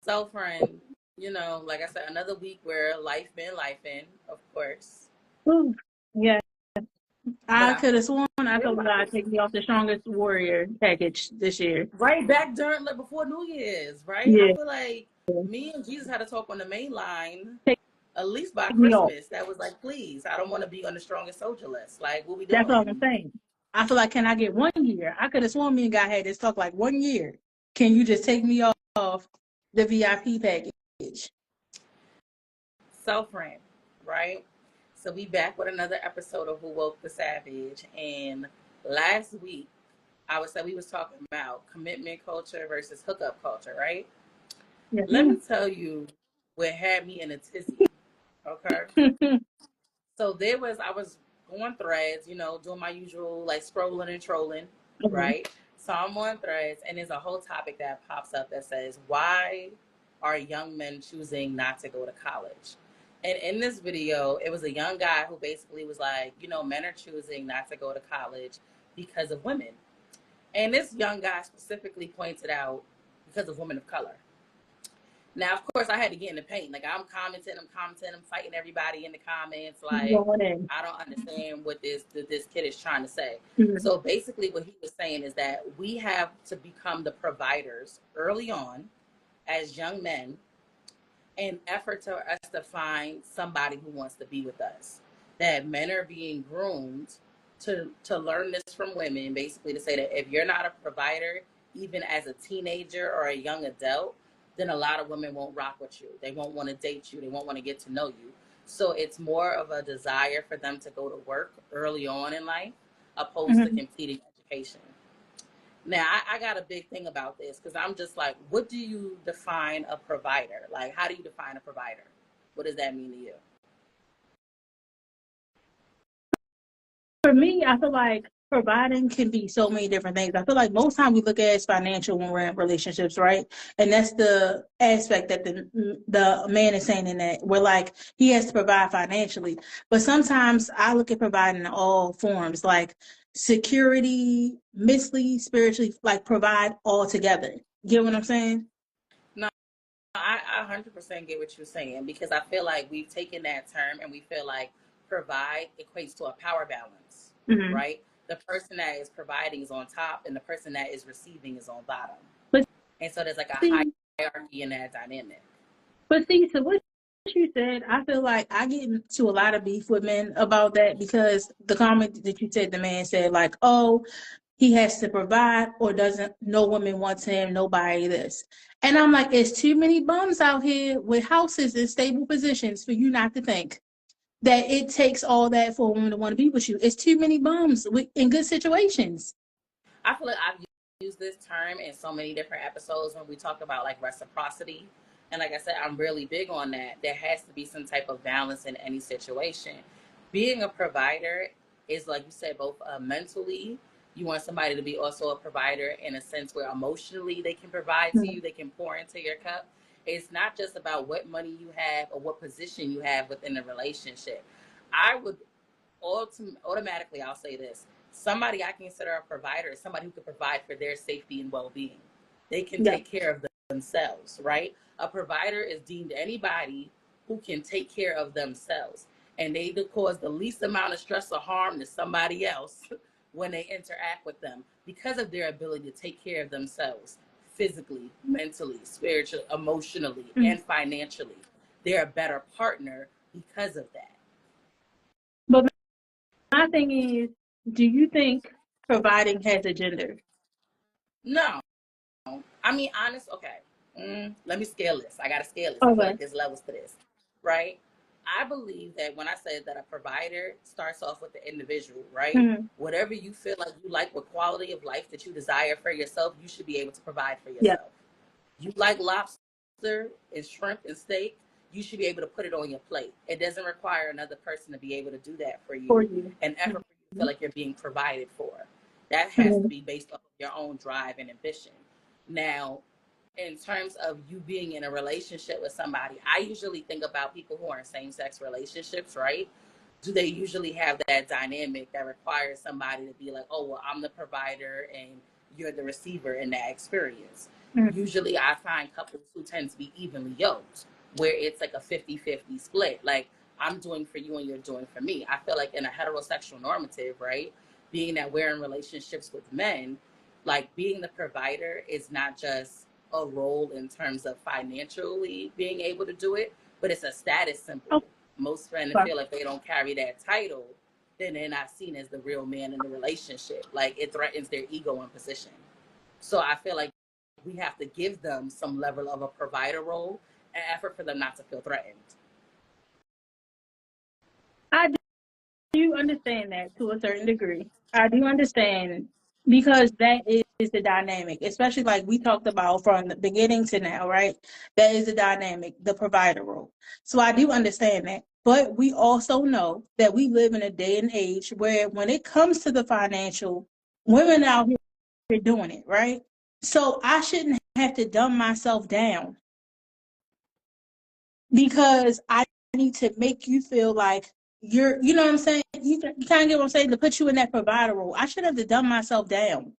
So, friend, like I said, another week where life been lifing, of course. Ooh, yeah, But I I could have sworn I told God realized to take me off the Strongest Warrior package this year. right back during like before New Year's, right? I Yeah, feel like me and Jesus had to talk on the main line take at least by me off. Christmas. That was like, please, I don't want to be on the strongest soldier list. Like, what we That's all I'm doing? saying. I feel like, can I get 1 year? I could have sworn me and God had this talk like 1 year. Can you just take me off the VIP package? So, friend, right? So we back with another episode of Who Woke the Savage. And last week, I would say we was talking about commitment culture versus hookup culture, right? Yes, Let me ma'am. tell you what had me in a tizzy. Okay. So I was on threads, doing my usual like scrolling and trolling, Mhm. right? So I'm on threads and there's a whole topic that pops up that says, why are young men choosing not to go to college? And in this video, it was a young guy who basically was like, men are choosing not to go to college because of women. And this young guy specifically pointed out because of women of color. Now, of course, I had to get in the paint. Like, I'm commenting, I'm fighting everybody in the comments. Like, Going in. I don't understand what this kid is trying to say. Mhm. So basically, what he was saying is that we have to become the providers early on as young men in effort to us to find somebody who wants to be with us. That men are being groomed to learn this from women, basically to say that if you're not a provider, even as a teenager or a young adult, then a lot of women won't rock with you. They won't want to date you. They won't want to get to know you. So it's more of a desire for them to go to work early on in life, opposed to Mhm. completing education. Now, I got a big thing about this because I'm just like, what do you define a provider? Like, how do you define a provider? What does that mean to you? For me, I feel like providing can be so many different things. I feel like most time we look at it as financial when we're in relationships, right? And that's the aspect that the man is saying in that we're like he has to provide financially. But sometimes I look at providing in all forms, like security, mentally, spiritually, like provide all together. Get what I'm saying? No, I 100% get what you're saying because I feel like we've taken that term and we feel like provide equates to a power balance, Mm-hmm. right? The person that is providing is on top and the person that is receiving is on bottom. But And so there's like a see, hierarchy in that dynamic. so what you said, I feel like I get into a lot of beef with men about that because the comment that you said, the man said like, "Oh, he has to provide, or doesn't no woman wants him, nobody this," and I'm like, "It's too many bums out here with houses in stable positions for you not to think that it takes all that for a woman to want to be with you. It's too many bums in good situations." I feel like I've used this term in so many different episodes when we talk about like reciprocity. And like I said, I'm really big on that. There has to be some type of balance in any situation. Being a provider is, like you said, both mentally, you want somebody to be also a provider in a sense where emotionally they can provide to you, they can pour into your cup. It's not just about what money you have or what position you have within a relationship. I would automatically, I'll say this: somebody I consider a provider is somebody who can provide for their safety and well-being. They can Yeah. take care of themselves, right? A provider is deemed anybody who can take care of themselves, and they cause the least amount of stress or harm to somebody else when they interact with them because of their ability to take care of themselves physically, mentally, spiritually, emotionally, Mm. and financially. They're a better partner because of that. But my thing is, do you think providing has a gender? No, I mean, honest, okay. Let me scale this. I got to scale this. I feel Okay. like there's levels to this, right? I believe that when I said that a provider starts off with the individual, right? Mm-hmm. Whatever you feel like you like, what quality of life that you desire for yourself, you should be able to provide for Yeah. yourself. You like lobster and shrimp and steak, you should be able to put it on your plate. It doesn't require another person to be able to do that for For you you. and effort for you to feel Mm-hmm. like you're being provided for. That has to Mm-hmm. be based off of your own drive and ambition. Now, in terms of you being in a relationship with somebody, I usually think about people who are in same-sex relationships, right? Do they usually have that dynamic that requires somebody to be like, oh, well, I'm the provider and you're the receiver in that experience? Usually I find couples who tend to be evenly yoked, where it's like a 50-50 split. Like, I'm doing for you and you're doing for me. I feel like in a heterosexual normative, right, being that we're in relationships with men, like being the provider is not just a role in terms of financially being able to do it, but it's a status symbol. Okay. Most men feel like they don't carry that title, then they're not seen as the real man in the relationship. Like, it threatens their ego and position. So I feel like we have to give them some level of a provider role and effort for them not to feel threatened. I do understand that to a certain degree. I do understand because that is the dynamic, especially like we talked about from the beginning to now, right? That is the dynamic, the provider role. So I do understand that. But we also know that we live in a day and age where when it comes to the financial, women out here doing it, right? So I shouldn't have to dumb myself down because I need to make you feel like you know what I'm saying? You kind of get what I'm saying, to put you in that provider role. I should have to dumb myself down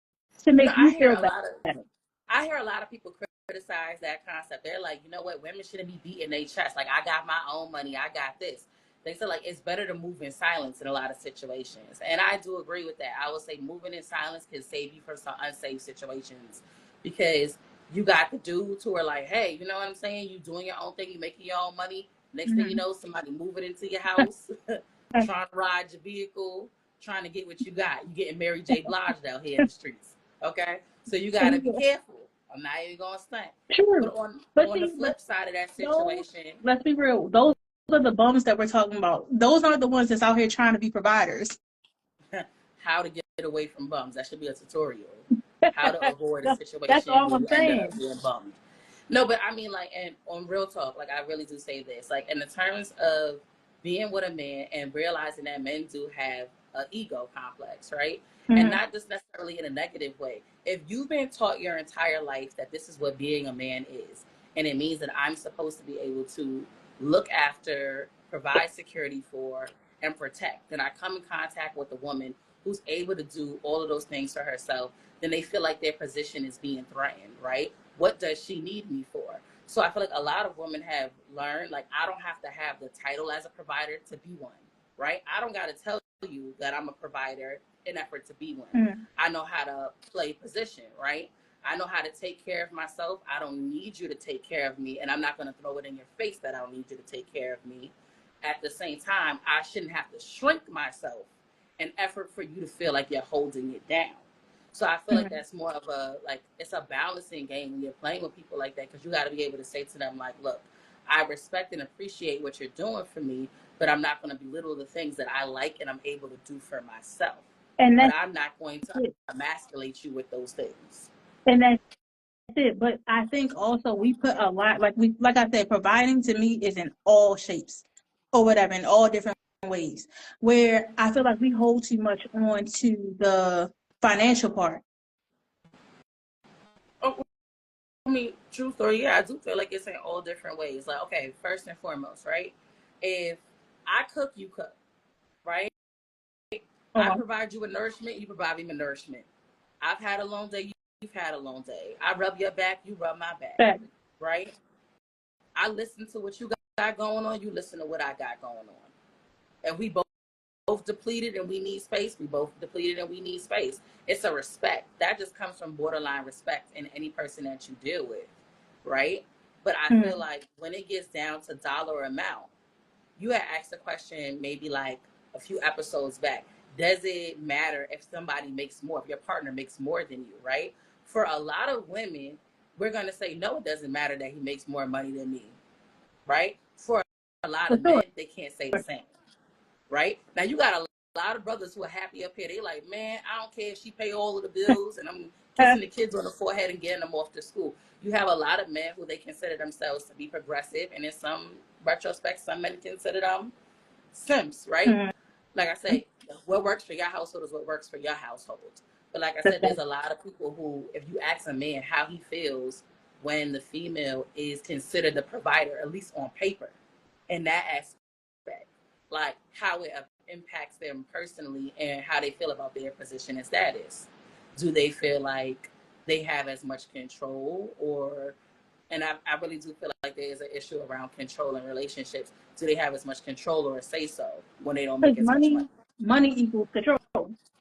to You know, make you feel better. I hear a lot of people criticize that concept. They're like, you know what, women shouldn't be beating their chest. Like, I got my own money, I got this. They say like it's better to move in silence in a lot of situations, and I do agree with that. I would say moving in silence can save you from some unsafe situations, because you got the dudes who are like, hey, you know what I'm saying? You doing your own thing, you making your own money. Next thing you know, somebody moving into your house, trying to ride your vehicle, trying to get what you got. You getting Mary J. Blige out here in the streets. Okay, so you got to be careful. I'm not even gonna stunt. True. But on But the see, flip side of that those, situation, let's be real, those are the bums that we're talking about. Those aren't the ones that's out here trying to be providers. how to get away from bums. That should be a tutorial. How to avoid a That's situation all where I'm you end up saying. being bummed. No, but I mean, like, and on real talk, like, I really do say this, like, in the terms of being with a man and realizing that men do have an ego complex, right? And Mm-hmm. not just necessarily in a negative way. If you've been taught your entire life that this is what being a man is, and it means that I'm supposed to be able to look after, provide security for, and protect, then I come in contact with a woman who's able to do all of those things for herself, then they feel like their position is being threatened, right? What does she need me for? So I feel like a lot of women have learned, like, I don't have to have the title as a provider to be one, right? I don't got to tell you that I'm a provider in effort to be one. Mm-hmm. I know how to play position, right? I know how to take care of myself. I don't need you to take care of me, and I'm not going to throw it in your face that I don't need you to take care of me. At the same time, I shouldn't have to shrink myself in effort for you to feel like you're holding it down. So I feel like that's more of a, like, it's a balancing game when you're playing with people like that, because you got to be able to say to them, like, look, I respect and appreciate what you're doing for me, but I'm not going to belittle the things that I like and I'm able to do for myself. And But that's I'm not going to it. emasculate you with those things. And that's it. But I think also we put a lot, like I said, providing to me is in all shapes or whatever, in all different ways. Where I feel like we hold too much on to the financial part. Oh, I mean, true story, yeah, I do feel like it's in all different ways. Like, okay, first and foremost, right? If I cook, you cook, right? I Uh-huh. provide you with nourishment, you provide me with nourishment. I've had a long day, you've had a long day. I rub your back, you rub my back, Fact. right? I listen to what you got going on, you listen to what I got going on. And we both depleted and we need space. We both depleted and we need space. It's a respect. That just comes from borderline respect in any person that you deal with, right? But I feel Mm-hmm. like when it gets down to dollar amount, you had asked a question maybe like a few episodes back. Does it matter if somebody makes more, if your partner makes more than you, right? For a lot of women, we're going to say, no, it doesn't matter that he makes more money than me, right? For a lot For of sure. men, they can't say the same, right? Now, you got a lot of brothers who are happy up here. They like, man, I don't care if she pay all of the bills and I'm kissing the kids on the forehead and getting them off to school. You have a lot of men who they consider themselves to be progressive, and in some retrospect, some men consider them simps, right? Mm-hmm. Like I say, what works for your household is what works for your household. But like I That's said, fact. there's a lot of people who, if you ask a man how he feels when the female is considered the provider, at least on paper, in that aspect, like how it impacts them personally and how they feel about their position and status. Do they feel like they have as much control, or and I really do feel like there is an issue around control in relationships. Do they have as much control or a say so when they don't make Because as much money? money equals control.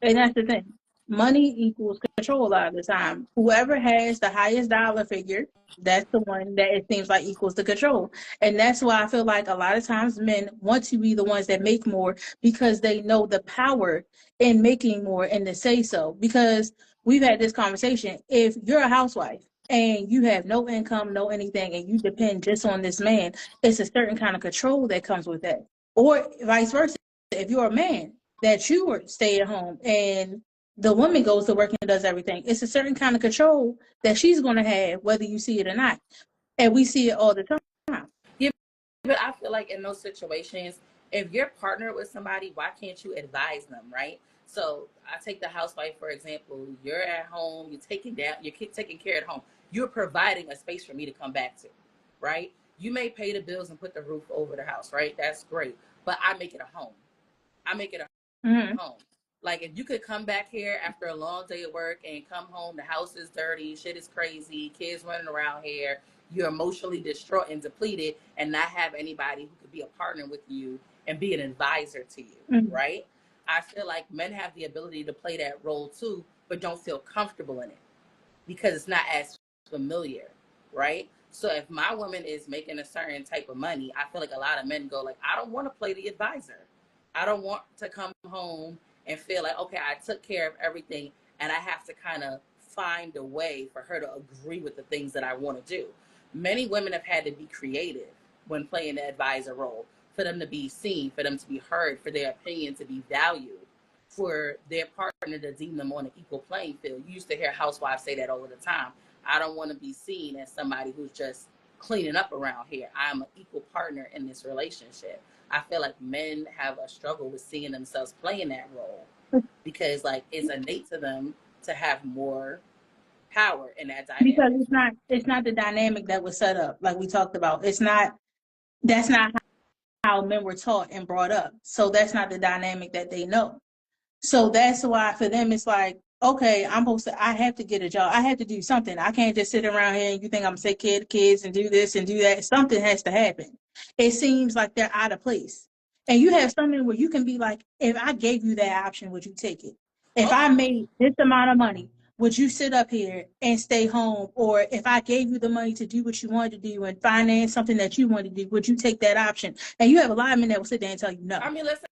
And that's the thing. Money equals control a lot of the time. Whoever has the highest dollar figure, that's the one that it seems like equals the control. And that's why I feel like a lot of times men want to be the ones that make more because they know the power in making more and to say so. Because we've had this conversation. If you're a housewife and you have no income, no anything, and you depend just on this man, it's a certain kind of control that comes with that. Or vice versa. If you're a man that you were stay at home and the woman goes to work and does everything, it's a certain kind of control that she's going to have, whether you see it or not. And we see it all the time. Yeah, but I feel like in those situations, if you're partnered with somebody, why can't you advise them, right? So I take the housewife for example. You're at home, you're taking care at home. You're providing a space for me to come back to, right? You may pay the bills and put the roof over the house, right? That's great, but I make it a home. I make it a Mm-hmm. home. Like if you could come back here after a long day of work and come home, the house is dirty, shit is crazy, kids running around here, you're emotionally distraught and depleted, and not have anybody who could be a partner with you and be an advisor to you, Mm-hmm. right? I feel like men have the ability to play that role too, but don't feel comfortable in it because it's not as familiar, right? So if my woman is making a certain type of money, I feel like a lot of men go like, I don't want to play the advisor. I don't want to come home and feel like, okay, I took care of everything and I have to kind of find a way for her to agree with the things that I want to do. Many women have had to be creative when playing the advisor role, for them to be seen, for them to be heard, for their opinion to be valued, for their partner to deem them on an equal playing field. You used to hear housewives say that all the time. I don't want to be seen as somebody who's just cleaning up around here. I'm an equal partner in this relationship. I feel like men have a struggle with seeing themselves playing that role because like it's innate to them to have more power in that Because dynamic. it's not the dynamic that was set up, like we talked about. That's not how men were taught and brought up. So that's not the dynamic that they know. So that's why for them it's like, okay, I have to get a job. I have to do something. I can't just sit around here and you think I'm gonna take care of kids and do this and do that. Something has to happen. It seems like they're out of place. And you have something where you can be like, if I gave you that option, would you take it? If I Okay. made this amount of money, would you sit up here and stay home? Or if I gave you the money to do what you wanted to do and finance something that you wanted to do, would you take that option? And you have a lot of men that will sit there and tell you no. I mean, let's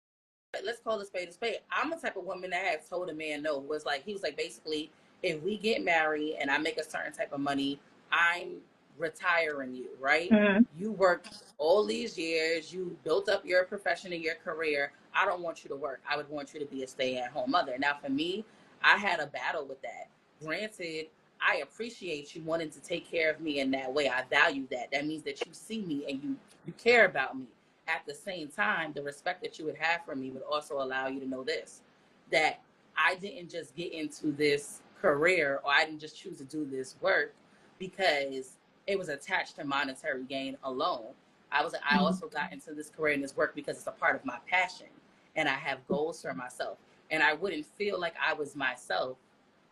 call a spade a spade. I'm the type of woman that has told a man no. Was like, he was like, basically, if we get married and I make a certain type of money, I'm retiring you, right? Mm-hmm. You worked all these years, you built up your profession and your career. I don't want you to work. I would want you to be a stay-at-home mother. Now, for me, I had a battle with that. Granted, I appreciate you wanting to take care of me in that way. I value that. That means that you see me and you care about me. At the same time, the respect that you would have for me would also allow you to know this, that I didn't just get into this career or I didn't just choose to do this work because it was attached to monetary gain alone. I also got into this career and this work because it's a part of my passion and I have goals for myself. And I wouldn't feel like I was myself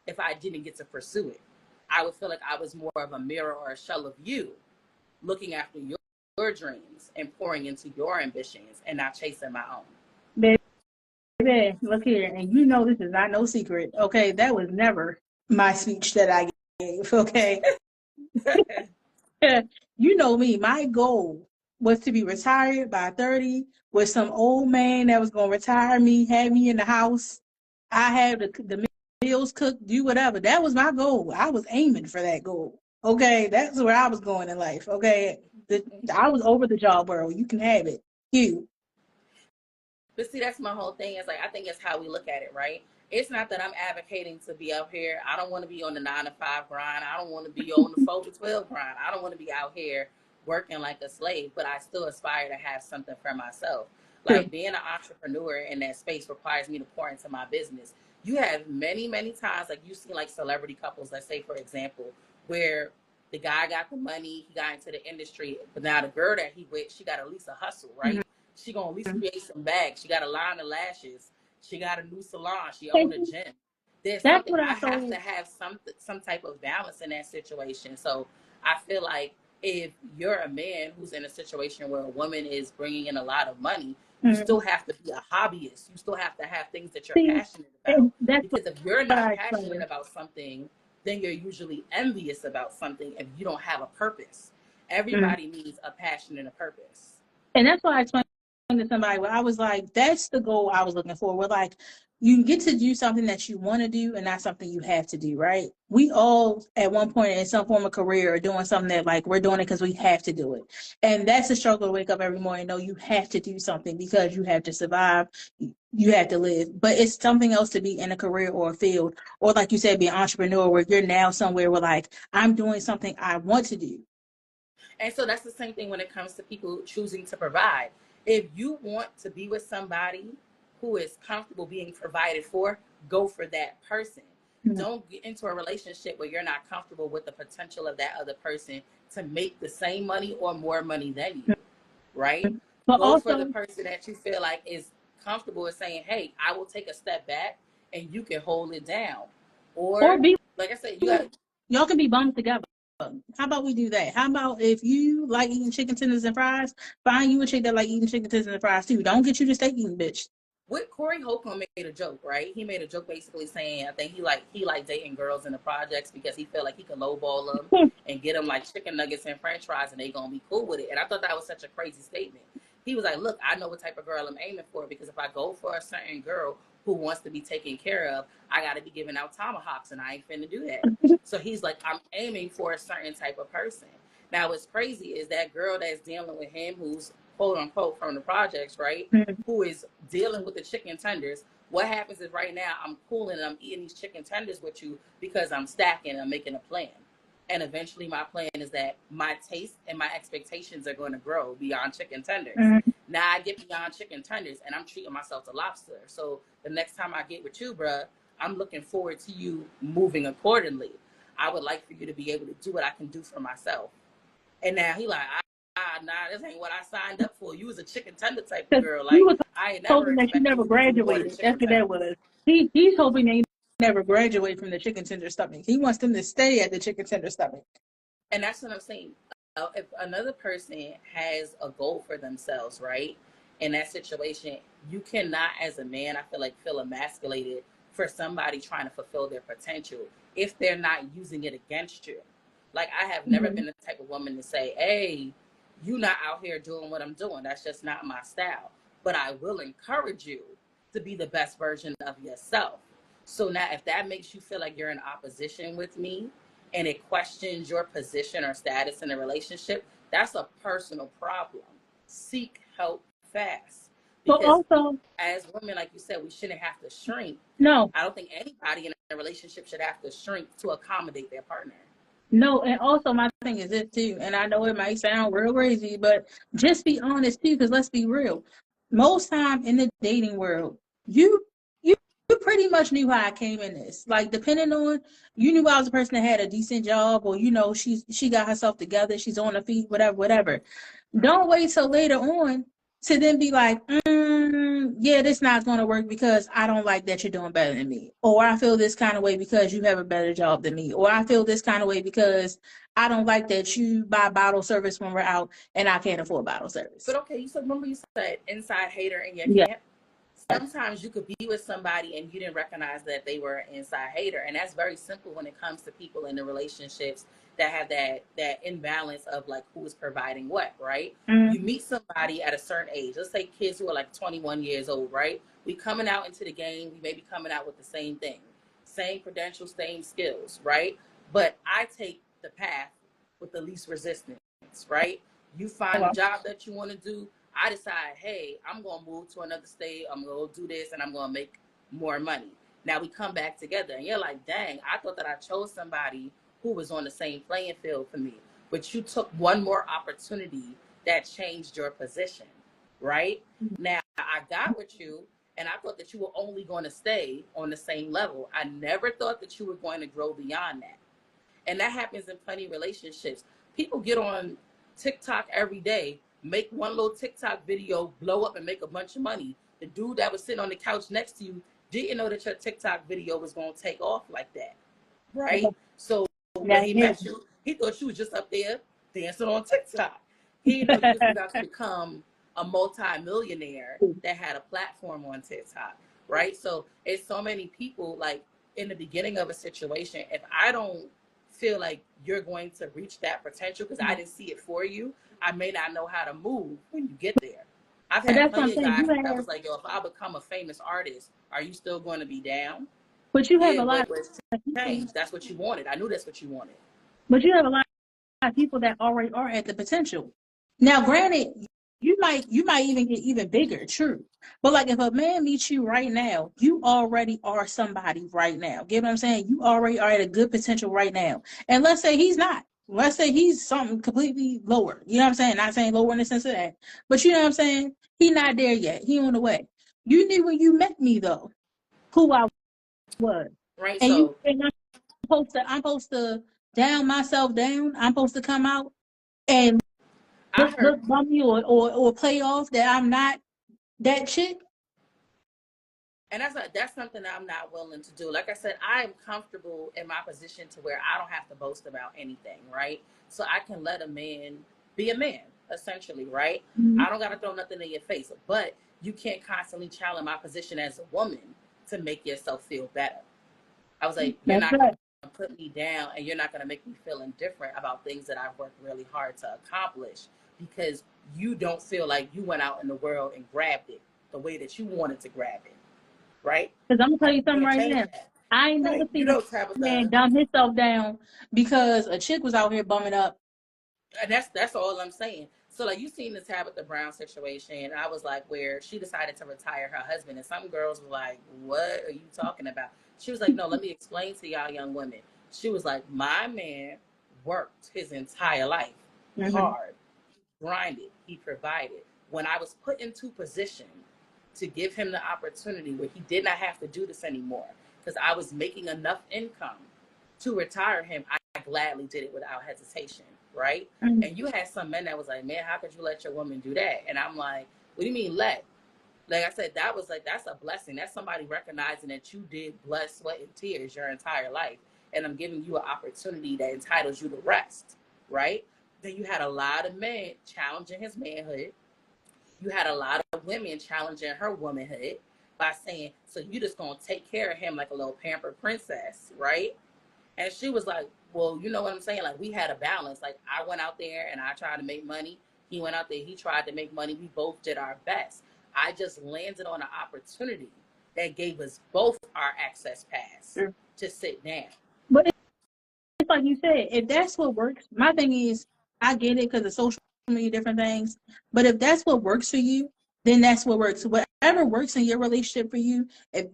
if I didn't get to pursue it. I would feel like I was more of a mirror or a shell of you, looking after your dreams and pouring into your ambitions and not chasing my own. Baby, look here, and you know this is not no secret. Okay, that was never my speech that I gave. Okay, you know me. My goal was to be retired by 30 with some old man that was gonna retire me, have me in the house. I had the meals cooked, do whatever. That was my goal. I was aiming for that goal. Okay, that's where I was going in life. Okay, I was over the job world. You can have it. You. But see, that's my whole thing. Is like I think it's how we look at it, right? It's not that I'm advocating to be up here. I don't want to be on the 9 to 5 grind. I don't want to be on the 4 to 12 grind. I don't want to be out here working like a slave. But I still aspire to have something for myself. True. Like being an entrepreneur in that space requires me to pour into my business. You have many, many times, like you see, like celebrity couples. Let's say, for example, where the guy got the money, he got into the industry, but now the girl that he with, she got at least a hustle, right? She gonna at least create some bags. She got a line of lashes. She got a new salon. She own a gym. there's That's something what I I have told. to have some type of balance in that situation. So I feel like if you're a man who's in a situation where a woman is bringing in a lot of money, you Mm, still have to be a hobbyist. You still have to have things that you're see, passionate about. and that's Because if you're what not I passionate explained. about something, then you're usually envious about something if you don't have a purpose. Everybody needs a passion and a purpose. And that's why I explained to somebody where I was like, that's the goal I was looking for. We're like, you get to do something that you want to do and not something you have to do, right? We all at one point in some form of career are doing something that like we're doing it because we have to do it. And that's a struggle to wake up every morning. No, you have to do something because you have to survive. You have to live. But it's something else to be in a career or a field, or like you said, be an entrepreneur where you're now somewhere where like I'm doing something I want to do. And so that's the same thing when it comes to people choosing to provide. If you want to be with somebody who is comfortable being provided for, go for that person. Mm-hmm. Don't get into a relationship where you're not comfortable with the potential of that other person to make the same money or more money than you, right? But Go for the also, person that you feel like is comfortable with saying, hey, I will take a step back and you can hold it down. or Or, be like I said, you got y'all can be bummed together. How about we do that? How about if you like eating chicken tenders and fries, find you a chick that like eating chicken tenders and fries too. Don't get you the steak eating bitch. what Corey Holcomb made a joke, right? He made a joke basically saying, I think he liked dating girls in the projects because he felt like he could lowball them and get them like chicken nuggets and French fries, and they gonna be cool with it. And I thought that was such a crazy statement. He was like, "Look, I know what type of girl I'm aiming for because if I go for a certain girl who wants to be taken care of, I got to be giving out tomahawks, and I ain't finna do that." So he's like, "I'm aiming for a certain type of person." Now, what's crazy is that girl that's dealing with him, who's quote unquote from the projects, right? Who is dealing with the chicken tenders. What happens is right now I'm cooling and I'm eating these chicken tenders with you because I'm stacking and I'm making a plan. And eventually my plan is that my taste and my expectations are going to grow beyond chicken tenders. Now I get beyond chicken tenders and I'm treating myself to lobster. So the next time I get with you, bruh, I'm looking forward to you moving accordingly. I would like for you to be able to do what I can do for myself. And now he like, nah, this ain't what I signed up for. You was a chicken tender type of Because girl. he Like, was I ain't never hoping that you expect never you to do more than graduated. chicken That's what that tenders. was. He's hoping they never graduate from the chicken tender stomach. He wants them to stay at the chicken tender stomach. And that's what I'm saying. If another person has a goal for themselves, right? In that situation, you cannot, as a man, I feel like, feel emasculated for somebody trying to fulfill their potential if they're not using it against you. Like, I have never Mm-hmm. been the type of woman to say, hey, you not out here doing what I'm doing. That's just not my style. But I will encourage you to be the best version of yourself. So now, if that makes you feel like you're in opposition with me, and it questions your position or status in a relationship, that's a personal problem. Seek help fast. But Because also, as women, like you said, we shouldn't have to shrink. no, I don't think anybody in a relationship should have to shrink to accommodate their partner. no, and also my thing is this too, and I know it might sound real crazy, but just be honest too, because let's be real. Most time in the dating world, you you you pretty much knew how I came in this. Like depending on you knew I was a person that had a decent job, or she got herself together, she's on her feet, whatever, whatever. Don't wait till later on to then be like, yeah, this not going to work because I don't like that you're doing better than me. Or I feel this kind of way because you have a better job than me. Or I feel this kind of way because I don't like that you buy bottle service when we're out and I can't afford bottle service. But okay, remember you said inside hater in your Yes. camp? Sometimes you could be with somebody and you didn't recognize that they were an inside hater, and that's very simple when it comes to people in the relationships that have that imbalance of like who is providing what, right? You Mm-hmm. meet somebody at a certain age, let's say kids who are like 21 years old, right? We coming out into the game, we may be coming out with the same thing, same credentials, same skills, right? But I take the path with the least resistance, right? You find the job that you want to do, I decide, hey, I'm going to move to another state. I'm going to do this and I'm going to make more money. Now we come back together and you're like, dang, I thought that I chose somebody who was on the same playing field for me. But you took one more opportunity that changed your position, right? Now I got with you and I thought that you were only going to stay on the same level. I never thought that you were going to grow beyond that. And that happens in plenty of relationships. People get on TikTok every day, make one little TikTok video, blow up and make a bunch of money. The dude that was sitting on the couch next to you didn't know that your TikTok video was gonna take off like that, right? So when Now he here. met you, he thought you was just up there dancing on TikTok. He didn't know you was about to become a multi-millionaire that had a platform on TikTok, right? So it's so many people, like, in the beginning of a situation, if I don't feel like you're going to reach that potential because I didn't see it for you, I may not know how to move when you get there. I've But had that's what I'm plenty of saying. guys You that have, was like, yo, if I become a famous artist, are you still going to be down? but you have Yeah, a lot what's of people. changed? That's what you wanted. I knew that's what you wanted. But you have a lot of people that already are at the potential. Now, granted, you might even get even bigger, true. But like if a man meets you right now, you already are somebody right now. Get what I'm saying? You already are at a good potential right now. And let's say he's not. Let's say he's something completely lower. You know what I'm saying? Not saying lower in the sense of that. But you know what I'm saying? He not there yet. He on the way. You knew when you met me though, who I was. Right. And So I'm supposed to down myself down. I'm supposed to come out and I heard, look bummy or play off that I'm not that chick. and that's something that I'm not willing to do. Like I said, I'm comfortable in my position to where I don't have to boast about anything, right? So I can let a man be a man, essentially, right? Mm-hmm. I don't got to throw nothing in your face, but you can't constantly challenge my position as a woman to make yourself feel better. I was like, you're That's not going right. to put me down and you're not going to make me feel indifferent about things that I've worked really hard to accomplish because you don't feel like you went out in the world and grabbed it the way that you wanted to grab it, right? Because I'm gonna I tell you something can't right change now. that, I ain't never right? You seen a know, man Tabitha, dumb himself down because a chick was out here bumming up. and that's all I'm saying. So like you seen the Tabitha Brown situation, I was like where she decided to retire her husband, and some girls were like, "What are you talking about?" She was like, "No, let me explain to y'all young women." She was like, "My man worked his entire life Mm-hmm. hard, grinded, he provided. When I was put into position to give him the opportunity where he did not have to do this anymore, because I was making enough income to retire him, I gladly did it without hesitation, right?" Mm-hmm. And you had some men that was like, "Man, how could you let your woman do that?" And I'm like, "What do you mean let?" Like I said, that was like, that's a blessing. That's somebody recognizing that you did blood, sweat, and tears your entire life. And I'm giving you an opportunity that entitles you to rest, right? Then you had a lot of men challenging his manhood. You had a lot of women challenging her womanhood by saying, "So you just gonna take care of him like a little pampered princess, right?" And she was like, "Well, you know what I'm saying? Like, we had a balance. Like, I went out there and I tried to make money. He went out there, he tried to make money. We both did our best. I just landed on an opportunity that gave us both our access pass Sure. to sit down." But it's like you said, if that's what works, my thing is, I get it because of social media, different things. But if that's what works for you, then that's what works. Whatever works in your relationship for you, if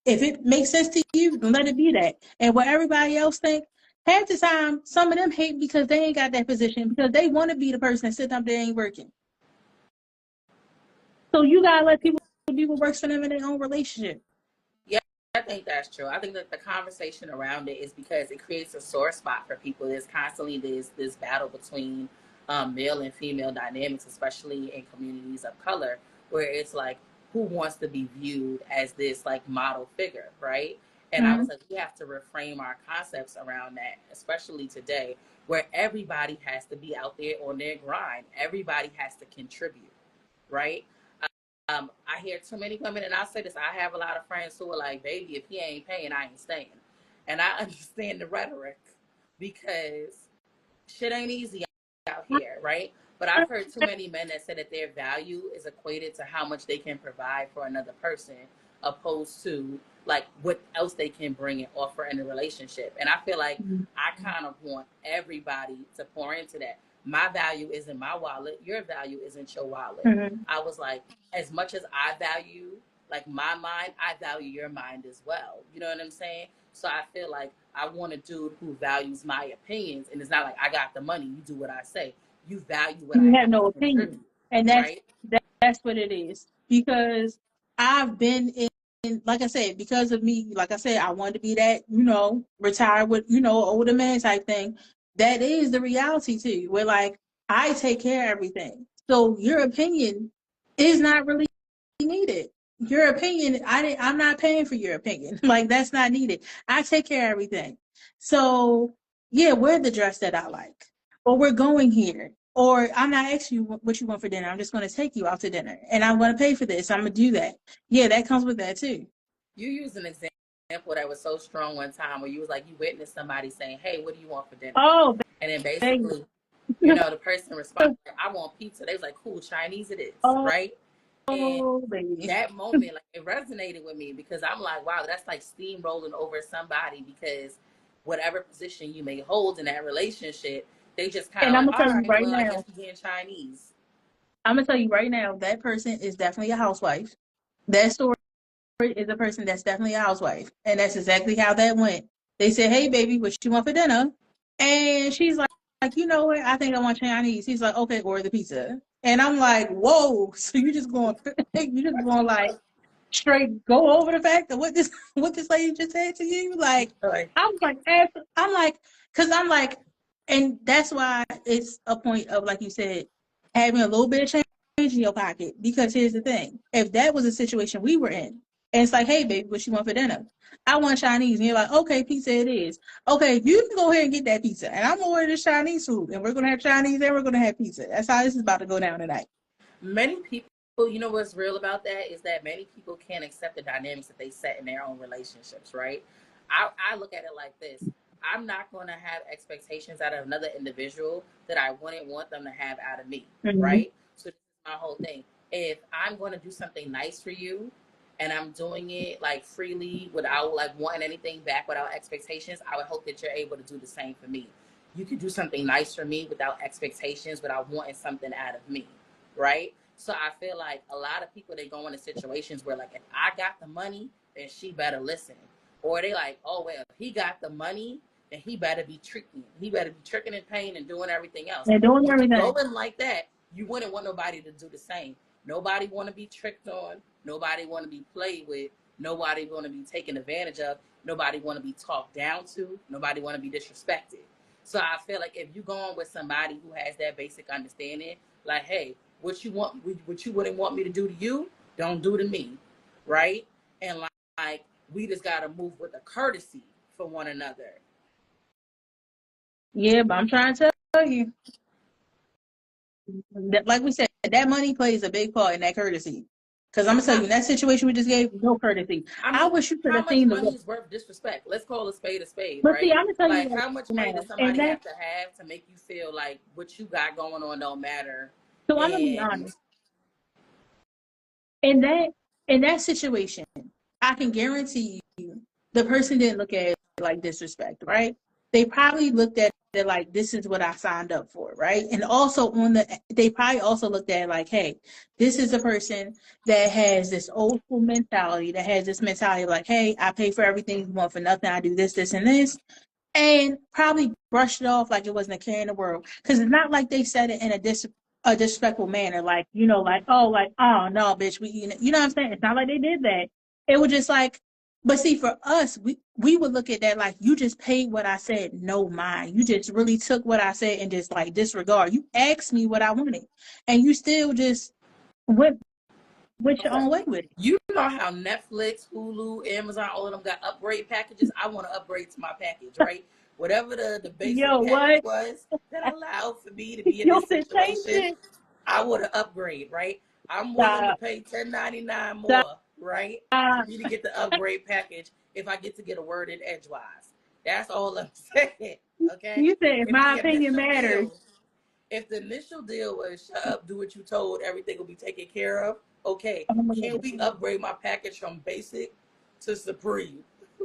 it makes sense to you, then let it be that. And what everybody else think, half the time, some of them hate because they ain't got that position because they want to be the person that sitting up there ain't working. So you gotta let people do what works for them in their own relationship. Yeah, I think that's true. I think that the conversation around it is because it creates a sore spot for people. There's constantly this battle between male and female dynamics, especially in communities of color, where it's like who wants to be viewed as this like model figure, right? And I was Mm-hmm. like, we have to reframe our concepts around that, especially today, where everybody has to be out there on their grind. Everybody has to contribute, right? I hear too many women, and I say this, I have a lot of friends who are like, "Baby, if he ain't paying, I ain't staying." And I understand the rhetoric because shit ain't easy out here, right? But I've heard too many men that say that their value is equated to how much they can provide for another person, opposed to like what else they can bring and offer in a relationship. And I feel like I kind of want everybody to pour into that. My value isn't my wallet. Your value isn't your wallet. Mm-hmm. I was like, as much as I value like my mind, I value your mind as well. You know what I'm saying? So I feel like I want a dude who values my opinions, and it's not like I got the money, you do what I say. You value what I You have have no to opinion, contribute, and right? that's what it is. Because I've been in, like I said, because of me, like I said, I wanted to be that, retire with, older man type thing. That is the reality too, where like I take care of everything. So your opinion is not really needed. your opinion, I'm not paying for your opinion. Like, that's not needed. I take care of everything. So yeah, wear the dress that I like, or we're going here, or I'm not asking you what you want for dinner. I'm just going to take you out to dinner, and I'm going to pay for this. I'm going to do that. Yeah, that comes with that too. You used an example that was so strong one time where you was like, you witnessed somebody saying, "Hey, what do you want for dinner?" Oh, And then baby. basically, the person responded, "I want pizza." They was like, "Cool, Chinese it is," Oh, right? And baby. that moment, like, it resonated with me because I'm like, wow, that's like steamrolling over somebody because whatever position you may hold in that relationship, they just kind And of I'm like, gonna all tell you right, right well, I guess now. we getting Chinese. I'm gonna tell you right now. That person is definitely a housewife. That story is a person that's definitely a housewife, and that's exactly how that went. They said, "Hey, baby, what you want for dinner?" And she's like, you know what? I think I want Chinese. He's like, okay, order the pizza. And I'm like, whoa. So you just going, you just going like straight go over the fact that what this what this lady just said to you? Like, Like, I was like, I'm like, because I'm like, and that's why it's a point of, like you said, having a little bit of change in your pocket. Because here's the thing: if that was a situation we were in, and it's like, hey, baby, what you want for dinner? I want Chinese, and you're like, okay, pizza it is. Okay, you can go ahead and get that pizza, and I'm gonna order this Chinese food, and we're gonna have Chinese, and we're gonna have pizza. That's how this is about to go down tonight. many people, what's real about that is that many people can't accept the dynamics that they set in their own relationships, right? I look at it like this. I'm not going to have expectations out of another individual that I wouldn't want them to have out of me, Mm-hmm. right? So this is my whole thing. If I'm going to do something nice for you and I'm doing it like freely without like wanting anything back, without expectations, I would hope that you're able to do the same for me. You can do something nice for me without expectations, without wanting something out of me, right? So I feel like a lot of people, they go into situations where like, if I got the money, then she better listen. Or they like, oh well, if he got the money, then he better be tricking. He better be tricking and paying and doing everything else. They're doing If you go everything. in like that, you wouldn't want nobody to do the same. Nobody want to be tricked on. Nobody want to be played with. Nobody want to be taken advantage of. Nobody want to be talked down to. Nobody want to be disrespected. So I feel like if you go on with somebody who has that basic understanding, like, hey, what you want, what you wouldn't want me to do to you, don't do to me, right? And like we just gotta move with a courtesy for one another. Yeah, but I'm trying to tell you that, like we said, that money plays a big part in that courtesy. Because I'm gonna tell How, you, in that situation we just gave, no courtesy. I I mean, wish you could how have much seen the money look. is worth disrespect? Let's call a spade, But see, right? I'm gonna tell you Like, right how much money now, does and somebody that, have to make you feel like what you got going on don't matter? so I'm gonna be And honest. In that situation, I can guarantee you the person didn't look at it like disrespect, right? They probably looked at it like this is what I signed up for, right? And also they probably also looked at it like, hey, this is a person that has this old school mentality, that has this mentality like, hey, I pay for everything, you want for nothing, I do this, this, and this, and probably brushed it off like it wasn't a care in the world. Because it's not like they said it in a disrespectful manner, like, like, oh no, bitch, you know what I'm saying? It's not like they did that. It was just like, but see, for us, we would look at that like, you just paid what I said, no mind. You just really took what I said and just like disregard. You asked me what I wanted, and you still just went your okay, own way with it. you know how Netflix, Hulu, Amazon, all of them got upgrade packages. I want to upgrade to my package, right? Whatever the Yo, basic package what? was that allowed for me to be in You this should change situation, it. I want to upgrade, right? I'm willing to Stop. pay $10.99 Stop. more, right, for me to get the upgrade package if I get to get a word in edgewise. That's all I'm saying, okay? You said If my the opinion initial matters. deal, if the initial deal was shut up, do what you told, everything will be taken care of, okay, Oh my can God. we upgrade my package from basic to supreme,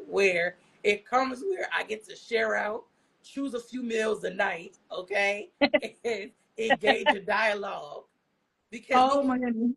where it comes where I get to share out, choose a few meals a night, okay, and engage in dialogue? Because Oh my goodness.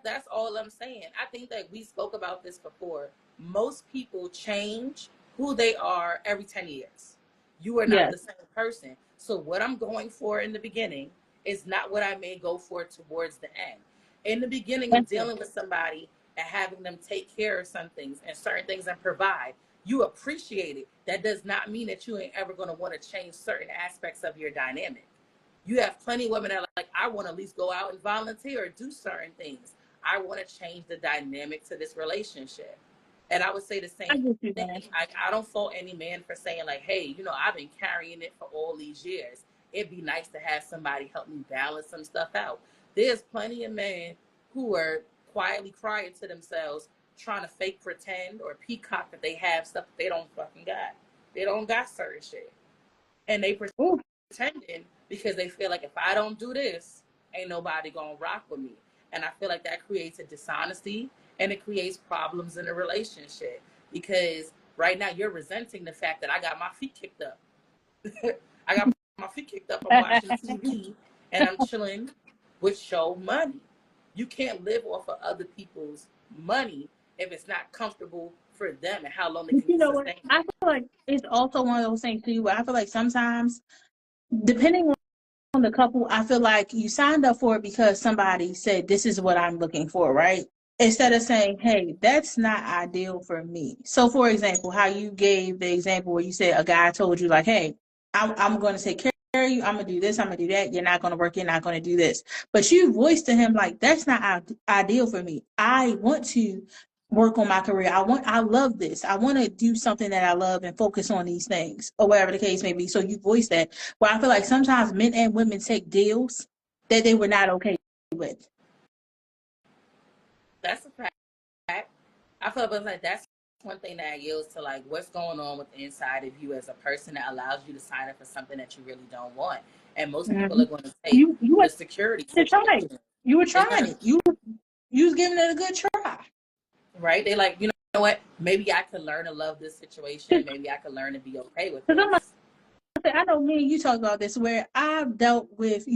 that's all I'm saying. I think that we spoke about this before. Most people change who they are every 10 years. You are not Yes. the same person. So what I'm going for in the beginning is not what I may go for towards the end. In the beginning That's of it. dealing with somebody and having them take care of some things and certain things and provide, you appreciate it. That does not mean that you ain't ever going to want to change certain aspects of your dynamic. You have plenty of women that are like, I want to at least go out and volunteer or do certain things. I want to change the dynamic to this relationship. And I would say the I same get you, thing. man. I don't fault any man for saying like, hey, you know, I've been carrying it for all these years. It'd be nice to have somebody help me balance some stuff out. There's plenty of men who are quietly crying to themselves, trying to fake pretend or peacock that they have stuff that they don't fucking got. They don't got certain shit. And they Ooh. pretending because they feel like if I don't do this, ain't nobody gonna rock with me. And I feel like that creates a dishonesty and it creates problems in a relationship because right now you're resenting the fact that I got my feet kicked up. I got my feet kicked up. I'm watching TV and I'm chilling with show money. You can't live off of other people's money if it's not comfortable for them and how long they But can you know what? sustain it. I feel like it's also one of those things too where I feel like sometimes, depending on the couple, I feel like you signed up for it because somebody said, this is what I'm looking for, right? Instead of saying, hey, that's not ideal for me. So, for example, how you gave the example where you said a guy told you, like, hey, I'm going to take care of you. I'm going to do this. I'm going to do that. You're not going to work. You're not going to do this. But you voiced to him, like, that's not ideal for me. I want to work on my career. I love this. I want to do something that I love and focus on these things or whatever the case may be. So you voice that. But I feel like sometimes men and women take deals that they were not okay with. That's a fact. I feel like that's one thing that yields to like what's going on with the inside of you as a person that allows you to sign up for something that you really don't want. And most people Mm-hmm. are going to take You the were security trying it. situation. You were They're trying gonna it. You was giving it a good try. right. They like you know what? Maybe I could learn to love this situation. Because Maybe I could learn to be okay with I'm like, this. I know me and you talk about this where I've dealt with,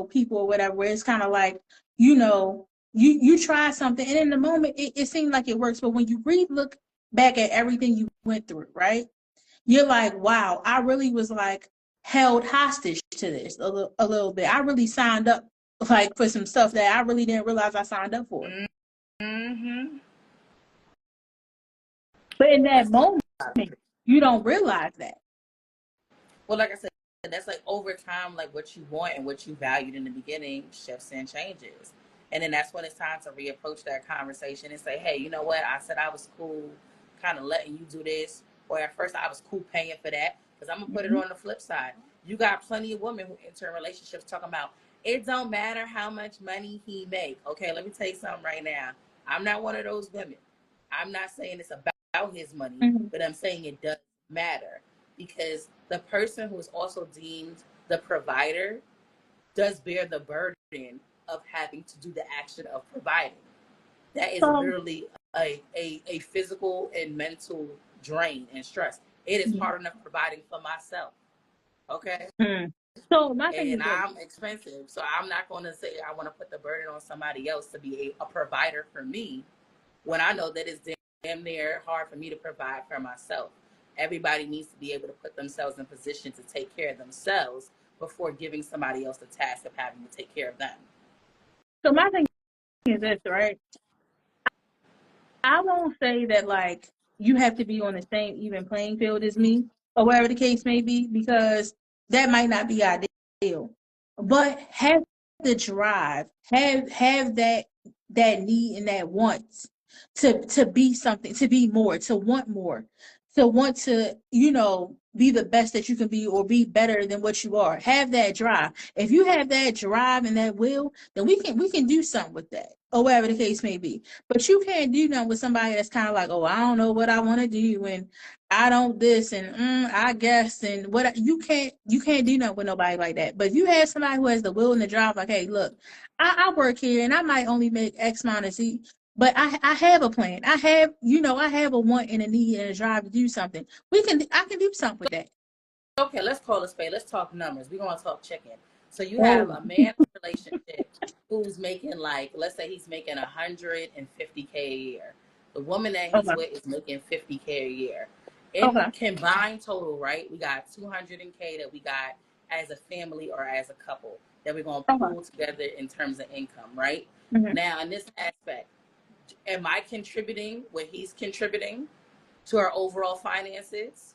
people or whatever, where it's kind of like, you try something and in the moment it seemed like it works. But when you look back at everything you went through, right? You're like, wow, I really was like held hostage to this a little bit. I really signed up like for some stuff that I really didn't realize I signed up for. Mm-hmm. But in that Let's talk moment, about it. you don't realize that. Well, like I said, that's like over time, like what you want and what you valued in the beginning shifts and changes. And then that's when it's time to reapproach that conversation and say, hey, you know what? I said I was cool kind of letting you do this. Or at first I was cool paying for that. Because I'm going to put it Mm-hmm. on the flip side. You got plenty of women who enter relationships talking about, it don't matter how much money he make. Okay, let me tell you something right now. I'm not one of those women. I'm not saying it's about his money, Mm-hmm. but I'm saying it does matter because the person who is also deemed the provider does bear the burden of having to do the action of providing. That is So, literally a physical and mental drain and stress. It is hard enough providing for myself. Okay. mm-hmm. So my thing And is this. I'm expensive. So I'm not going to say I want to put the burden on somebody else to be a provider for me when I know that it's damn near hard for me to provide for myself. Everybody needs to be able to put themselves in position to take care of themselves before giving somebody else the task of having to take care of them. So my thing is this, right? I won't say that like you have to be on the same even playing field as me or whatever the case may be, because that might not be ideal. But have the drive, have that need and that wants to be something, to be more, to want to, be the best that you can be or be better than what you are. Have that drive. If you have that drive and that will, then we can do something with that or whatever the case may be. But you can't do nothing with somebody that's kind of like, oh, I don't know what I want to do, and I don't this, and I guess, and what you can't do nothing with nobody like that. But if you have somebody who has the will and the drive, like, hey, look, I work here and I might only make X amount of Z, but I have a plan. I have a want and a need and a drive to do something. I can do something with that. Okay, let's call a spade. Let's talk numbers. We're going to talk chicken. So you have Oh, a man relationship who's making like, let's say he's making 150K a year. The woman that he's okay, with is making 50K a year. In okay, combined total, right? We got 200K that we got as a family or as a couple that we're going to okay. pool together in terms of income, right? Mm-hmm. Now, in this aspect, am I contributing what he's contributing to our overall finances,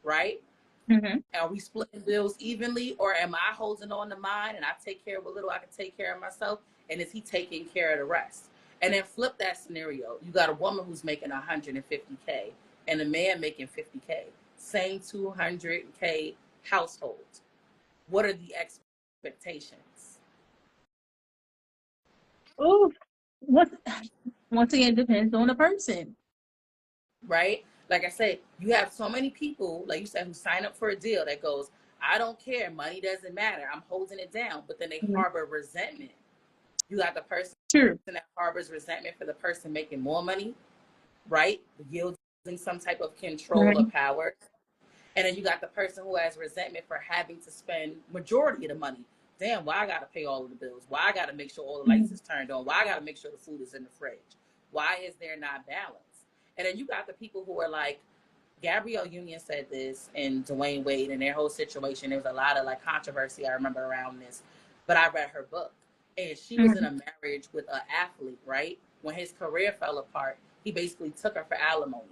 right? Mm-hmm. Are we splitting bills evenly, or am I holding on to mine and I take care of what little I can take care of myself? And is he taking care of the rest? And then flip that scenario. You got a woman who's making 150K and a man making 50K. Same 200K household. What are the expectations? Oh, what? Once again, depends on the person. Right? Like I said, you have so many people, like you said, who sign up for a deal that goes, I don't care, money doesn't matter, I'm holding it down, but then they harbor resentment. You got the person that harbors resentment for the person making more money, right? Yielding some type of control or power. And then you got the person who has resentment for having to spend majority of the money. Damn, why I gotta pay all of the bills? Why I gotta make sure all the lights is turned on? Why I gotta make sure the food is in the fridge? Why is there not balance? And then you got the people who are like, Gabrielle Union said this and Dwayne Wade and their whole situation. There was a lot of like controversy I remember around this, but I read her book and she was in a marriage with an athlete, right? When his career fell apart, he basically took her for alimony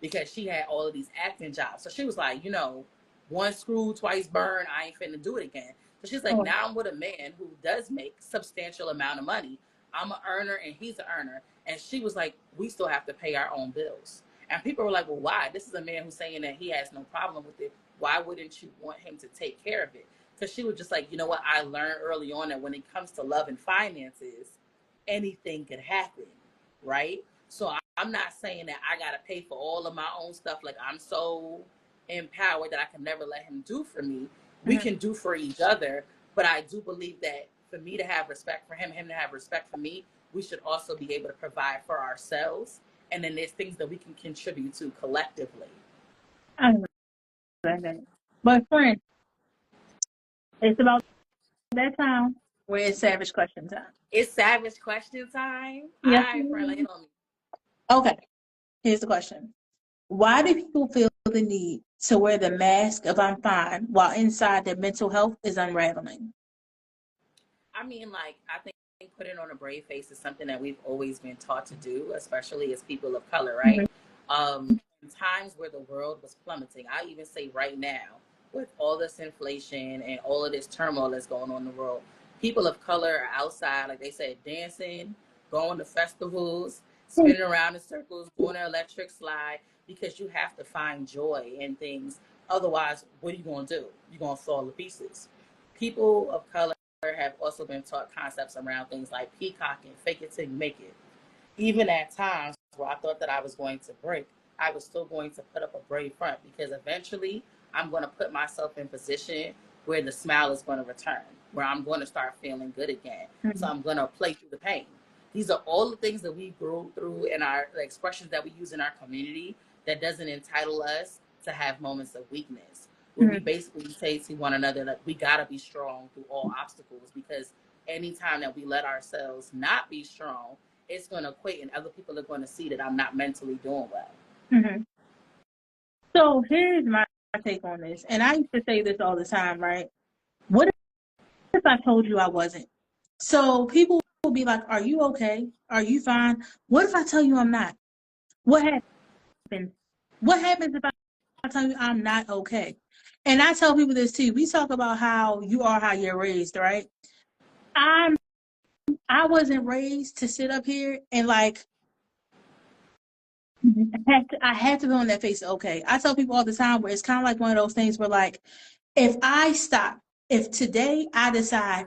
because she had all of these acting jobs. So she was like, you know, one screw, twice burn, I ain't finna do it again. So she's like, now I'm with a man who does make substantial amount of money. I'm an earner and he's an earner. And she was like, we still have to pay our own bills. And people were like, well, why? This is a man who's saying that he has no problem with it. Why wouldn't you want him to take care of it? Because she was just like, you know what? I learned early on that when it comes to love and finances, anything could happen, right? So I'm not saying that I got to pay for all of my own stuff. Like I'm so empowered that I can never let him do for me. We can do for each other. But I do believe that for me to have respect for him, him to have respect for me, we should also be able to provide for ourselves. And then there's things that we can contribute to collectively. I understand that. But friend, it's about that time where it's savage question time. It's savage question time. Yes. All right, friend, lay it on me. Okay. Here's the question. Why do people feel the need to wear the mask of I'm fine while inside their mental health is unraveling? I mean, like, I think putting on a brave face is something that we've always been taught to do, especially as people of color, right? In times where the world was plummeting, I even say right now, with all this inflation and all of this turmoil that's going on in the world, people of color are outside, like they said, dancing, going to festivals, spinning around in circles, doing an electric slide, because you have to find joy in things. Otherwise, what are you going to do? You're going to fall to pieces. People of color have also been taught concepts around things like peacocking, fake it till you make it. Even at times where I thought that I was going to break, I was still going to put up a brave front because eventually I'm going to put myself in position where the smile is going to return, where I'm going to start feeling good again. So I'm going to play through the pain. These are all the things that we grew through in our expressions that we use in our community that doesn't entitle us to have moments of weakness. Where we basically say to one another that we got to be strong through all obstacles, because anytime that we let ourselves not be strong, it's going to equate and other people are going to see that I'm not mentally doing well. So here's my take on this. And I used to say this all the time, right? What if I told you I wasn't? So people will be like, are you okay? Are you fine? What if I tell you I'm not? What happens? What happens if I tell you I'm not okay? And I tell people this too. We talk about how you are how you're raised, right? I wasn't raised to sit up here and like I had to be on that face. Okay. I tell people all the time where it's kind of like one of those things where like if I stop, if today I decide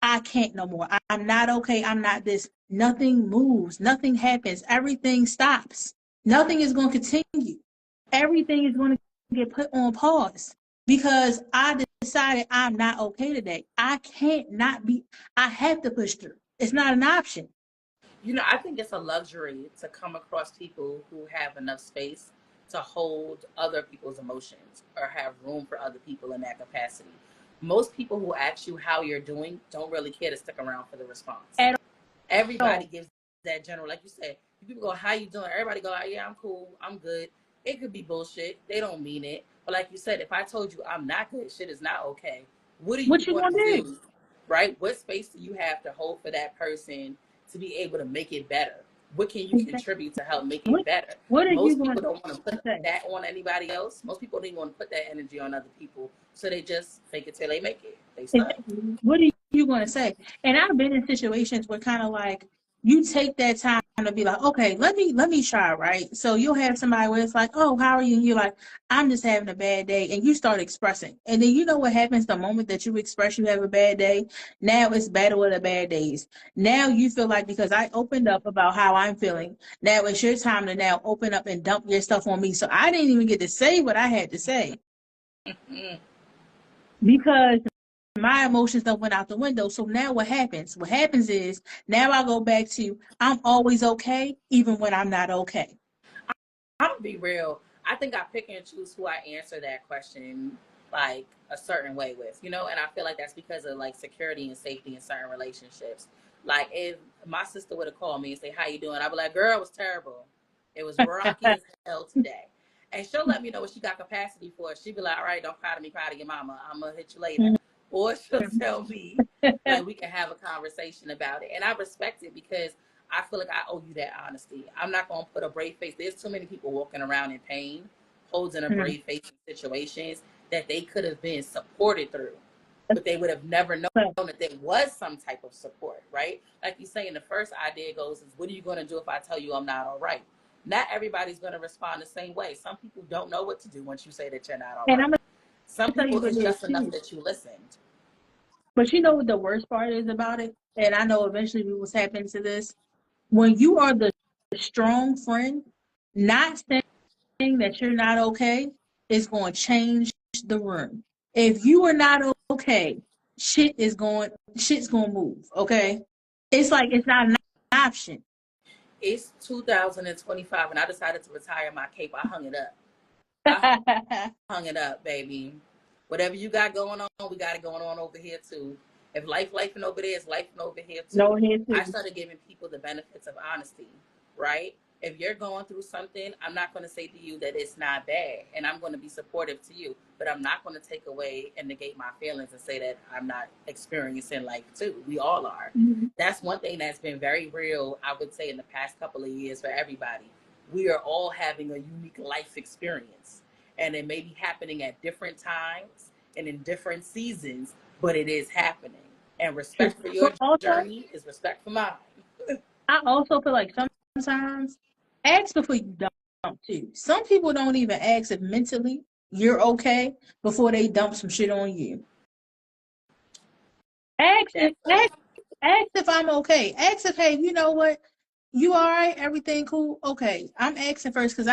I can't no more, I'm not okay, I'm not this, nothing moves, nothing happens, everything stops. Nothing is going to continue. Everything is going to get put on pause because I decided I'm not okay today. I can't not be, I have to push through. It's not an option. You know, I think it's a luxury to come across people who have enough space to hold other people's emotions or have room for other people in that capacity. Most people who ask you how you're doing don't really care to stick around for the response. Everybody gives that general, like you said, people go, how you doing? Everybody go, yeah, I'm cool, I'm good. It could be bullshit. They don't mean it. But like you said, if I told you I'm not good, shit is not okay, what are you going to do? Right? What space do you have to hold for that person to be able to make it better? What can you contribute to help make it better? Most people don't want to put that on anybody else. Most people don't even want to put that energy on other people. So they just fake it till they make it. They stuck. What are you going to say? And I've been in situations where kind of like you take that time to be like, okay, let me try, right? So you'll have somebody where it's like, oh, how are you? And you're like, I'm just having a bad day, and you start expressing, and then you know what happens the moment that you express you have a bad day. Now it's battle with the bad days. Now you feel like because I opened up about how I'm feeling, now it's your time to now open up and dump your stuff on me. So I didn't even get to say what I had to say because my emotions don't went out the window. So now what happens? What happens is now I go back to I'm always okay, even when I'm not okay. I'm gonna be real. I think I pick and choose who I answer that question like a certain way with, you know, and I feel like that's because of like security and safety in certain relationships. Like if my sister would have called me and say, "How you doing?" I'd be like, "Girl, it was terrible. It was rocky as hell today." And she'll let me know what she got capacity for. She'd be like, "All right, don't cry to me, cry to your mama. I'm gonna hit you later." Or she'll tell me like we can have a conversation about it. And I respect it because I feel like I owe you that honesty. I'm not going to put a brave face. There's too many people walking around in pain, holding a brave face in situations that they could have been supported through, but they would have never known that there was some type of support, right? Like you say, in the first idea goes is, what are you going to do if I tell you I'm not all right? Not everybody's going to respond the same way. Some people don't know what to do once you say that you're not all And I'm right. gonna Some tell you people, what it's it is just enough too. that you listened. But you know what the worst part is about it? And I know eventually we was happen to this. When you are the strong friend, not saying that you're not okay is going to change the room. If you are not okay, shit's going to move, okay? It's like it's not an option. It's 2025 and I decided to retire my cape. I hung it up. I hung it up, baby. Whatever you got going on, we got it going on over here too. If life and over there is life and over here No too. head I too. started giving people the benefits of honesty, right? If you're going through something, I'm not going to say to you that it's not bad, and I'm going to be supportive to you, but I'm not going to take away and negate my feelings and say that I'm not experiencing life too. We all are. That's one thing that's been very real, I would say, in the past couple of years for everybody. We are all having a unique life experience, and it may be happening at different times and in different seasons, but it is happening. And True. respect for But your also, journey is respect for mine. I also feel like sometimes ask before you dump too. Some people don't even ask if mentally you're okay before they dump some shit on you. Ask if That's ask, ask if I'm okay. Ask if hey, you know what? You all right? Everything cool? Okay. I'm asking first because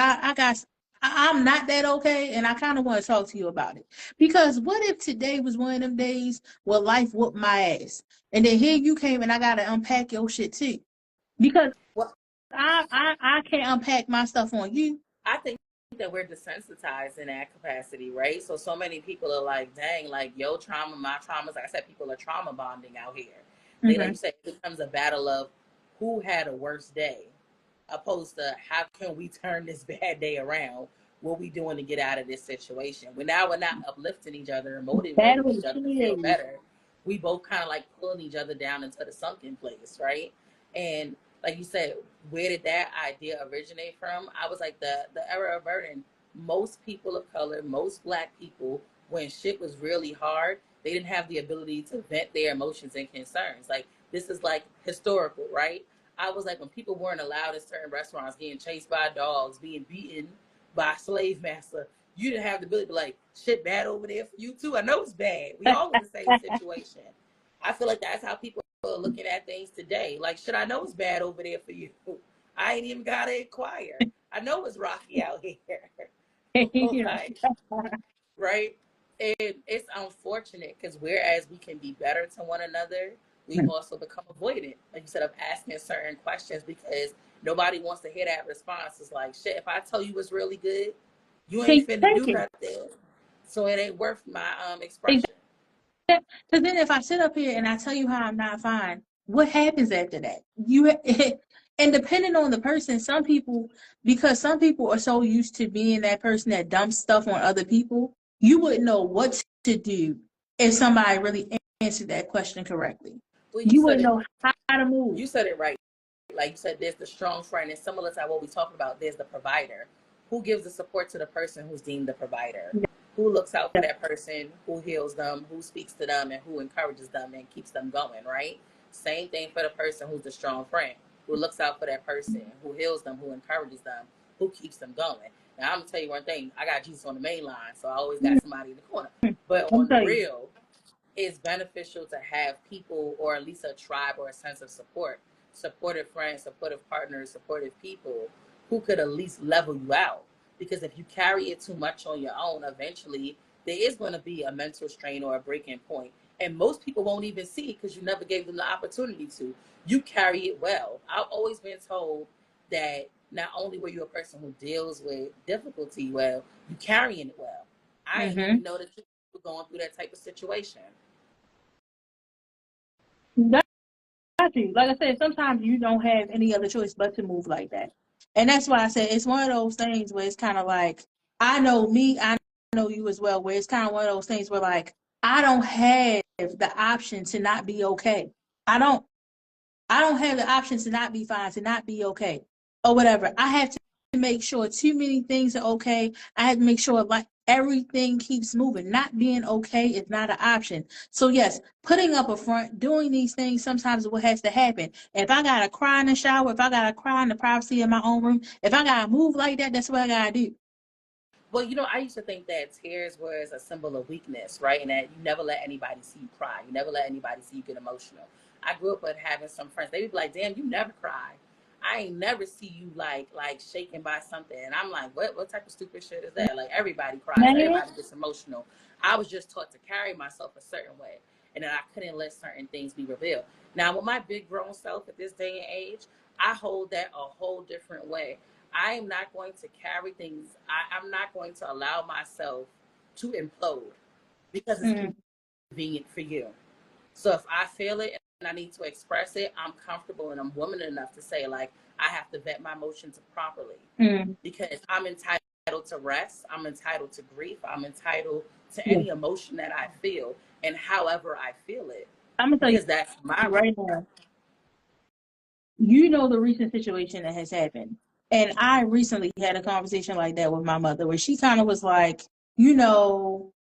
I'm not that okay, and I kind of want to talk to you about it. Because what if today was one of them days where life whooped my ass, and then here you came and I gotta unpack your shit too? Because what I can't unpack my stuff on you. I think that we're desensitized in that capacity, right? So many people are like, dang, like your trauma, my traumas. Like I said, people are trauma bonding out here. They like Mm-hmm. you said, it becomes a battle of who had a worse day, opposed to how can we turn this bad day around? What we doing to get out of this situation? We're not uplifting each other and That motivating was each other to feel cheers. better. We both kind of like pulling each other down into the sunken place, right? And like you said, where did that idea originate from? I was like the era of burden. Most people of color, most black people, when shit was really hard, they didn't have the ability to vent their emotions and concerns. Like this is like historical, right? I was like when people weren't allowed in certain restaurants, getting chased by dogs, being beaten by a slave master, you didn't have the ability to be like, shit bad over there for you too. I know it's bad. We all in the same situation. I feel like that's how people are looking at things today. Like, shit, I know it's bad over there for you. I ain't even gotta inquire. I know it's rocky out here. Like, right? And it's unfortunate because whereas we can be better to one another, we also become avoidant, like you said, of asking certain questions because nobody wants to hear that response. It's like, shit, if I tell you it's really good, you Can ain't you finna take do it? nothing. So it ain't worth my Because expression. then if I sit up here and I tell you how I'm not fine, what happens after that? You and depending on the person, because some people are so used to being that person that dumps stuff on other people, you wouldn't know what to do if somebody really answered that question correctly. Well, You wouldn't know how to move. you said it right. Like you said, there's the strong friend, and similar to what we talked about, there's the provider who gives the support to the person who's deemed the provider, who looks out for that person, who heals them, who speaks to them, and who encourages them and keeps them going, right? Same thing for the person who's the strong friend. who looks out for that person, who heals them, who encourages them, who keeps them going. Now, I'm going to tell you one thing. I got Jesus on the main line, so I always got somebody in the corner. But I'm on the telling you. real, it's beneficial to have people, or at least a tribe or a sense of support, supportive friends, supportive partners, supportive people who could at least level you out. Because if you carry it too much on your own, eventually there is going to be a mental strain or a breaking point. And most people won't even see it because you never gave them the opportunity to. You carry it well. I've always been told that not only were you a person who deals with difficulty well, you carrying it well. I didn't even know that you were going through that type of situation. Got you. Like I said, sometimes you don't have any other choice but to move like that. And that's why I said it's one of those things where it's kind of like, I know me, I know you as well, where it's kind of one of those things where like, I don't have the option to not be okay. I don't. I don't have the option to not be fine, to not be okay, or whatever. I have to make sure too many things are okay. I have to make sure like everything keeps moving. Not being okay is not an option. So yes, putting up a front, doing these things sometimes is what has to happen. If I gotta cry in the shower, if I gotta cry in the privacy of my own room, if I gotta move like that, that's what I gotta do. Well, I used to think that tears was a symbol of weakness, right? And that you never let anybody see you cry. You never let anybody see you get emotional. I grew up with having some friends. They would be like, damn, you never cry. I ain't never see you like shaken by something. And I'm like, what type of stupid shit is that? Like everybody cries, Man, everybody gets emotional. I was just taught to carry myself a certain way. And then I couldn't let certain things be revealed. Now with my big grown self at this day and age, I hold that a whole different way. I am not going to carry things. I'm not going to allow myself to implode because it's mm, convenient for you. So if I feel it and I need to express it, I'm comfortable and I'm woman enough to say, like, I have to vet my emotions properly mm, because I'm entitled to rest. I'm entitled to grief. I'm entitled to yeah. any emotion that I feel and however I feel it I'm gonna tell you because that's my right. right now. You know the recent situation that has happened. And I recently had a conversation like that with my mother where she kind of was like, you know,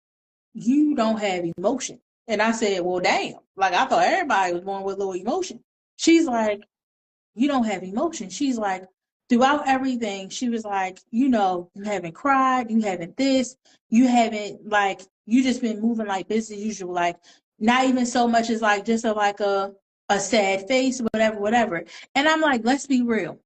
you don't have emotion. And I said, well, damn. Like, I thought everybody was born with low emotion. She's like, you don't have emotion. She's like, throughout everything, she was like, you haven't cried, you haven't this, you haven't, like, you just been moving like business as usual. Like, not even so much as like just a sad face, whatever, whatever. And I'm like, let's be real.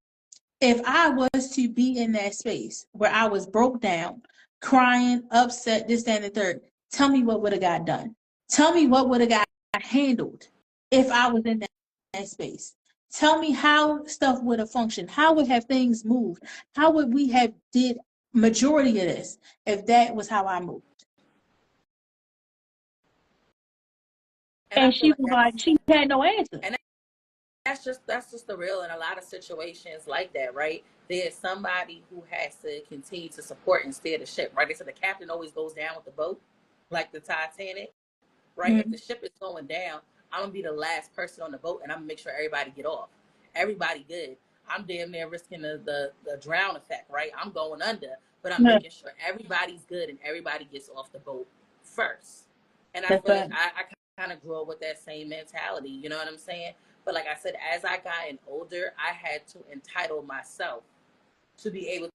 If I was to be in that space where I was broke down, crying, upset, this, that, and the third, tell me what would have got done. Tell me what would have got handled if I was in that space. Tell me how stuff would have functioned. How would have things moved? How would we have did majority of this if that was how I moved? And I And feel she like was like, she had no answer. and that's just the real in a lot of situations like that, right? There's somebody who has to continue to support and steer the ship, right? They said the captain always goes down with the boat, like the Titanic, right? If Mm-hmm. the ship is going down, I'm gonna be the last person on the boat, and I'm gonna make sure everybody get off. Everybody good. I'm damn near risking the drown effect, right? I'm going under, but I'm Yeah, making sure everybody's good and everybody gets off the boat first. And I that's feel like right. I kind of grew up with that same mentality. You know what I'm saying? But like I said, as I gotten older, I had to entitle myself to be able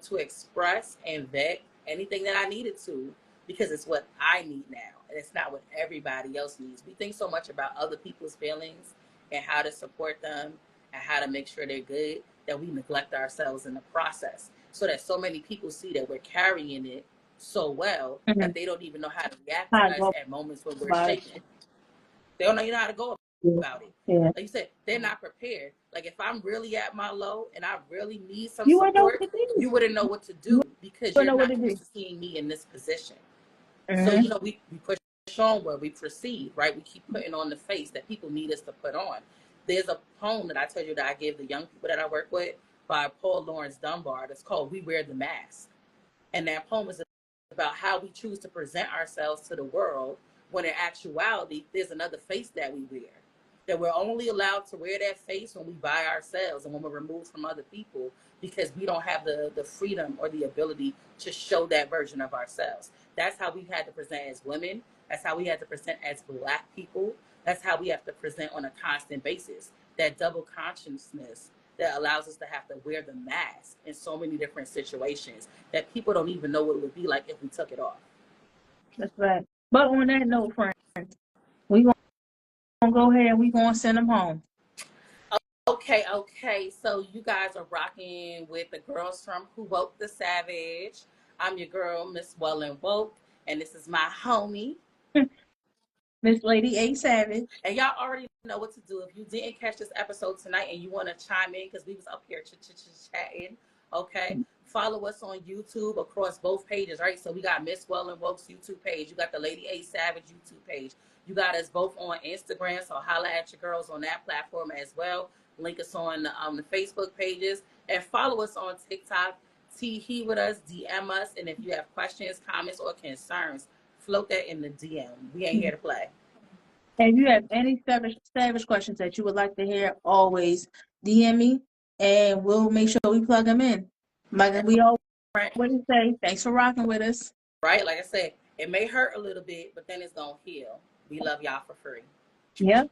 to express and vet anything that I needed to because it's what I need now and it's not what everybody else needs. We think so much about other people's feelings and how to support them and how to make sure they're good that we neglect ourselves in the process. So that so many people see that we're carrying it so well Mm-hmm. that they don't even know how to react I to us go at moments when we're about it. shaken. They don't know how to go Yeah. about it. Yeah. Like you said, they're not prepared. Like if I'm really at my low and I really need some You wouldn't know what support, to do. you wouldn't know what to You do because wouldn't you're know what to not do. used to seeing me in this position. So, Mm-hmm. we push on where we proceed, right? We keep putting on the face that people need us to put on. There's a poem that I tell you that I give the young people that I work with by Paul Lawrence Dunbar. That's called We Wear the Mask. And that poem is about how we choose to present ourselves to the world when in actuality, there's another face that we wear. That we're only allowed to wear that face when we by ourselves and when we're removed from other people because we don't have the freedom or the ability to show that version of ourselves. That's how we had to present as women. That's how we had to present as Black people. That's how we have to present on a constant basis. That double consciousness that allows us to have to wear the mask in so many different situations that people don't even know what it would be like if we took it off. That's right. But on that note, friends, we gonna go ahead and we gonna send them home. Okay. So you guys are rocking with the girls from Who Woke the Savage. I'm your girl, Miss Well and Woke, and this is my homie. Miss Lady A Savage. And y'all already know what to do. If you didn't catch this episode tonight and you want to chime in, because we was up here chatting, okay? Follow us on YouTube across both pages, right? So we got Miss Well and Woke's YouTube page. You got the Lady A Savage YouTube page. You got us both on Instagram, so holla at your girls on that platform as well. Link us on the Facebook pages. And follow us on TikTok. He with us, DM us. And if you have questions, comments, or concerns, float that in the DM. We ain't here to play. And if you have any savage questions that you would like to hear, always DM me and we'll make sure we plug them in. Like we always say, thanks for rocking with us. Right? Like I said, it may hurt a little bit, but then it's going to heal. We love y'all for free. Yep.